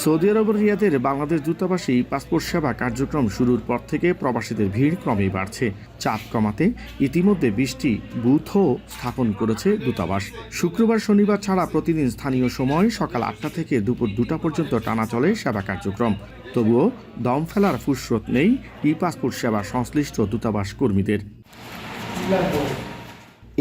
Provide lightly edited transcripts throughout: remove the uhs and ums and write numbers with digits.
Saudi আরবের রিয়াদের বাংলাদেশ দূতাবাসে পাসপোর্ট সেবা কার্যক্রম শুরুর পর থেকে প্রবাসীদের ভিড় ক্রমেই বাড়ছে। চাপ কমাতে ইতিমধ্যে 20টি বুথও স্থাপন করেছে দূতাবাস। শুক্রবার শনিবার ছাড়া প্রতিদিন স্থানীয় সময় সকাল 8টা থেকে দুপুর 2টা পর্যন্ত টানা চলে সেবা কার্যক্রম। তবুও দম ফেলার ফুরসত নেই ই পাসপোর্ট সেবা সংশ্লিষ্ট দূতাবাস কর্মীদের।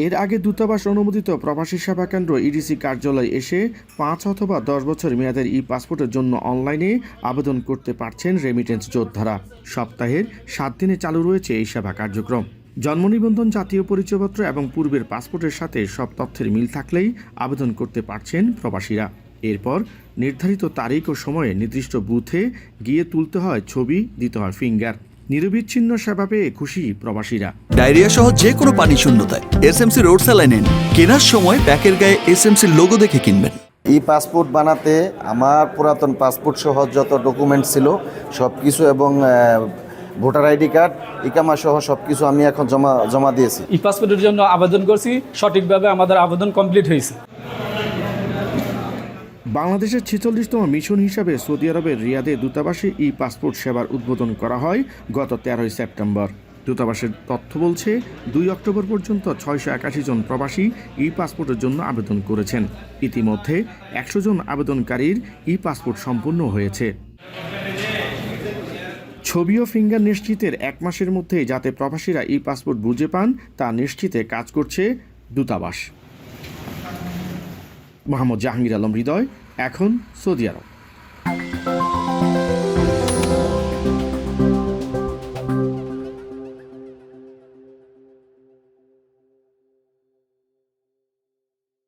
এর আগে দূতাবাস অনুমোদিত প্রবাসী সেবা কেন্দ্র ইডিসি কার্যালয় এসে 5 অথবা 10 বছর মেয়াদের ই পাসপোর্টের জন্য অনলাইনে আবেদন করতে পারছেন রেমিটেন্স যোদ্ধারা। সপ্তাহের 7 দিনে চালু রয়েছে এই সেবা কার্যক্রম। জন্ম নিবন্ধন, জাতীয় পরিচয়পত্র এবং পূর্বের পাসপোর্টের সাথে সব তথ্যের মিল থাকলেই আবেদন করতে পারছেন প্রবাসীরা। এরপর নির্ধারিত তারিখ ও সময়ে নির্দিষ্ট বুথে গিয়ে তুলতে হয় ছবি, দিতে হয় ফিঙ্গার। নিরবিচ্ছিন্ন সেবা পেয়ে খুশি প্রবাসীরা। ডায়রিয়া সহ যে কোনো পানি শূন্যতায় এসএমসি রোড স্যালাইন নিন। কেনার সময় প্যাকের গায়ে এসএমসি লোগো দেখে কিনবেন। ই পাসপোর্ট বানাতে আমার পুরাতন পাসপোর্ট সহ যত ডকুমেন্ট ছিল সব কিছু এবং ভোটার আইডি কার্ড, ইকামা সহ সব কিছু আমি এখন জমা দিয়েছি। ই পাসপোর্টের জন্য আবেদন করছি, সঠিকভাবে আমাদের আবেদন কমপ্লিট হয়েছে। বাংলাদেশের 46তম মিশন হিসাবে সৌদি আরবের রিয়াদে দূতাবাসে ই পাসপোর্ট সেবার উদ্বোধন করা হয় গত 13 সেপ্টেম্বর। দূতাবাসের তথ্য বলছে 2 অক্টোবর পর্যন্ত 681 জন প্রবাসী ই পাসপোর্টের জন্য আবেদন করেছেন। ইতিমধ্যে 100 জন আবেদনকারীর ই পাসপোর্ট সম্পূর্ণ হয়েছে। ছবি ও ফিঙ্গার নিশ্চিতের 1 মাসের মধ্যে যাতে প্রবাসীরা ই পাসপোর্ট বুঝে পান তা নিশ্চিতে কাজ করছে দূতাবাস। মোহাম্মদ জাহাঙ্গীর আলম হৃদয়, এখন সৌদি আরব।